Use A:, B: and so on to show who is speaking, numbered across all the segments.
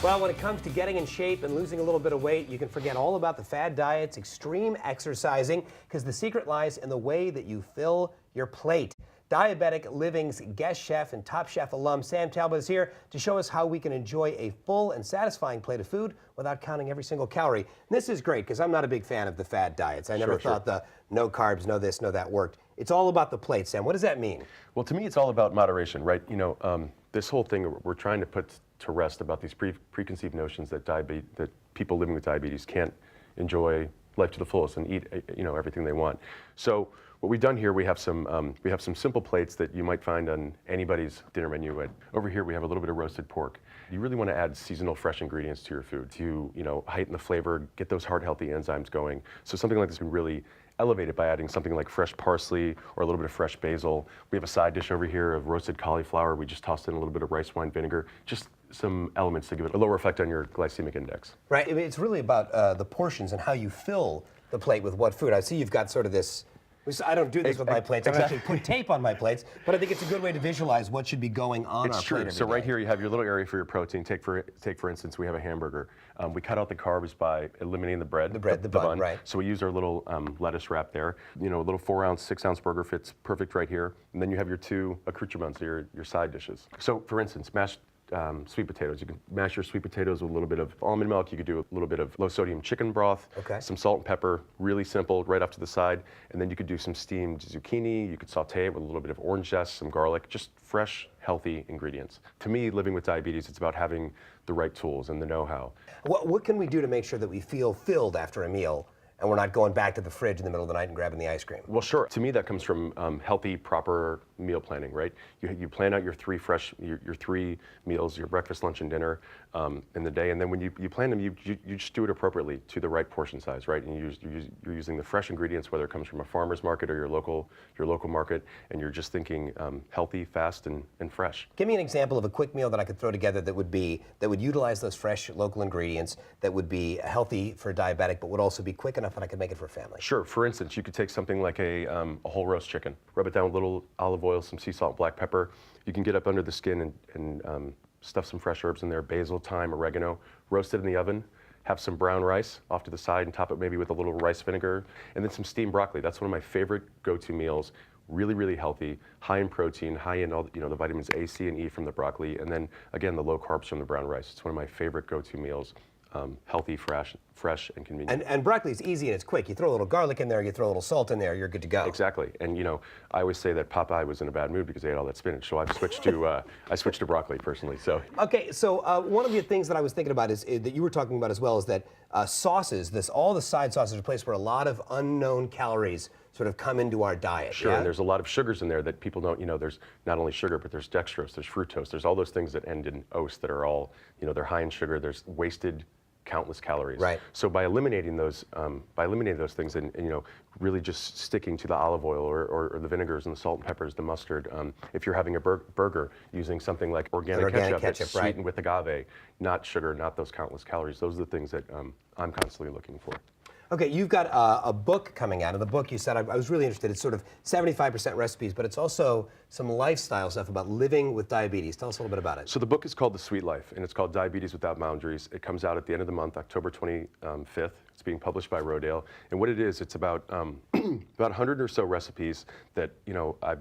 A: Well, when it comes to getting in shape and losing a little bit of weight, you can forget all about the fad diets, extreme exercising, because the secret lies in the way that you fill your plate. Diabetic Living's guest chef and Top Chef alum Sam Talbot is here to show us how we can enjoy a full and satisfying plate of food without counting every single calorie. And this is great because I'm not a big fan of the fad diets. I never thought the no carbs, no this, no that worked. It's all about the plate, Sam. What does that mean?
B: Well, to me, it's all about moderation, right? You know, this whole thing we're trying to put to rest about these preconceived notions that that people living with diabetes can't enjoy life to the fullest and eat, everything they want. So what we've done here, we have some simple plates that you might find on anybody's dinner menu. Over here, we have a little bit of roasted pork. You really want to add seasonal, fresh ingredients to your food to, heighten the flavor, get those heart healthy enzymes going. So something like this can really elevate it by adding something like fresh parsley or a little bit of fresh basil. We have a side dish over here of roasted cauliflower. We just tossed in a little bit of rice wine vinegar. Just some elements to give it a lower effect on your glycemic index.
A: Right. It's really about the portions and how you fill the plate with what food. I see you've got sort of this. I don't do this with my plates. I actually put tape on my plates, but I think it's a good way to visualize what should be going on our plate every
B: So
A: day.
B: right here you have your little area for your protein. Take for instance, we have a hamburger. We cut out the carbs by eliminating the bread, the bun.
A: Right.
B: So we use our little lettuce wrap there. A little 4-ounce, 6-ounce burger fits perfect right here. And then you have your two accoutrements, your side dishes. So for instance, mashed sweet potatoes. You can mash your sweet potatoes with a little bit of almond milk. You could do a little bit of low sodium chicken broth, some salt and pepper, really simple, right off to the side. And then you could do some steamed zucchini. You could saute it with a little bit of orange zest, some garlic, just fresh, healthy ingredients. To me, living with diabetes, it's about having the right tools and the know-how.
A: What can we do to make sure that we feel filled after a meal and we're not going back to the fridge in the middle of the night and grabbing the ice cream?
B: Well, sure. To me, that comes from healthy, proper meal planning, right? You plan out your three meals, your breakfast, lunch, and dinner in the day, and then when you plan them, you just do it appropriately to the right portion size, right? And you're using the fresh ingredients, whether it comes from a farmer's market or your local market, and you're just thinking healthy, fast, and fresh.
A: Give me an example of a quick meal that I could throw together that would utilize those fresh local ingredients, that would be healthy for a diabetic, but would also be quick enough that I could make it for a family.
B: Sure. For instance, you could take something like a whole roast chicken, rub it down with a little olive oil, some sea salt, black pepper. You can get up under the skin and stuff some fresh herbs in there, basil, thyme, oregano, roast it in the oven, have some brown rice off to the side and top it maybe with a little rice vinegar, and then some steamed broccoli. That's one of my favorite go-to meals. Really, really healthy, high in protein, high in all the vitamins A, C, and E from the broccoli, and then again the low carbs from the brown rice. It's one of my favorite go-to meals. Healthy, fresh, and convenient.
A: And broccoli is easy and it's quick. You throw a little garlic in there, you throw a little salt in there, you're good to go.
B: Exactly. And I always say that Popeye was in a bad mood because they ate all that spinach. So I've switched to broccoli personally. So
A: okay. So one of the things that I was thinking about is that you were talking about as well is that sauces. All the side sauces are a place where a lot of unknown calories sort of come into our diet.
B: Sure, and there's a lot of sugars in there that people don't, there's not only sugar, but there's dextrose, there's fructose, there's all those things that end in ose that are all, they're high in sugar, there's wasted countless calories.
A: Right.
B: So by eliminating those things and really just sticking to the olive oil or the vinegars and the salt and peppers, the mustard, if you're having a burger, using something like organic ketchup that's sweetened with agave, not sugar, not those countless calories, those are the things that I'm constantly looking for.
A: Okay, you've got a book coming out. In the book, you said, I was really interested, it's sort of 75% recipes, but it's also some lifestyle stuff about living with diabetes. Tell us a little bit about it.
B: So the book is called The Sweet Life, and it's called Diabetes Without Boundaries. It comes out at the end of the month, October 25th. It's being published by Rodale. And what it is, it's about about 100 or so recipes that, I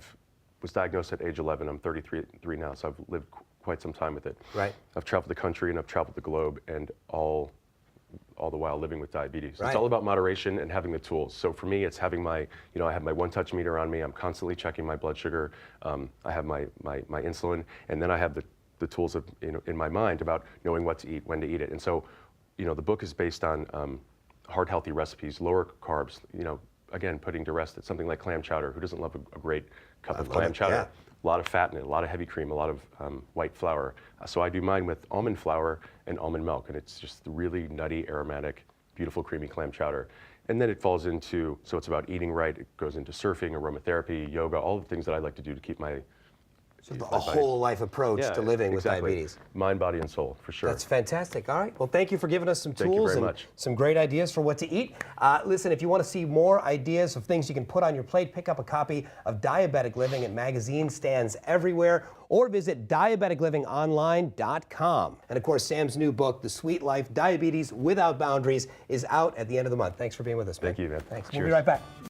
B: was diagnosed at age 11. I'm 33 now, so I've lived quite some time with it.
A: Right.
B: I've traveled the country and I've traveled the globe, and all the while living with diabetes.
A: Right.
B: It's all about moderation and having the tools. So for me, it's having I have my one-touch meter on me. I'm constantly checking my blood sugar. I have my insulin, and then I have the tools of, in my mind about knowing what to eat, when to eat it. And so, the book is based on heart healthy recipes, lower carbs. Again, putting to rest something like clam chowder. Who doesn't love a great cup of clam chowder?
A: Yeah.
B: A lot of fat in it, a lot of heavy cream, a lot of white flour. So I do mine with almond flour and almond milk, and it's just really nutty, aromatic, beautiful, creamy clam chowder. And then it falls into, so it's about eating right, it goes into surfing, aromatherapy, yoga, all the things that I like to do to keep my
A: A whole life approach to living with
B: exactly.
A: diabetes.
B: Mind, body, and soul, for sure.
A: That's fantastic. All right. Well, thank you for giving us some
B: Thank you
A: tools
B: very
A: and
B: much.
A: some great ideas for what to eat. Listen, if you want to see more ideas of things you can put on your plate, pick up a copy of Diabetic Living at magazine stands everywhere, or visit diabeticlivingonline.com. And of course, Sam's new book, The Sweet Life: Diabetes Without Boundaries, is out at the end of the month. Thanks for being with us, man.
B: Thank you, man.
A: Thanks.
B: Cheers.
A: We'll be right back.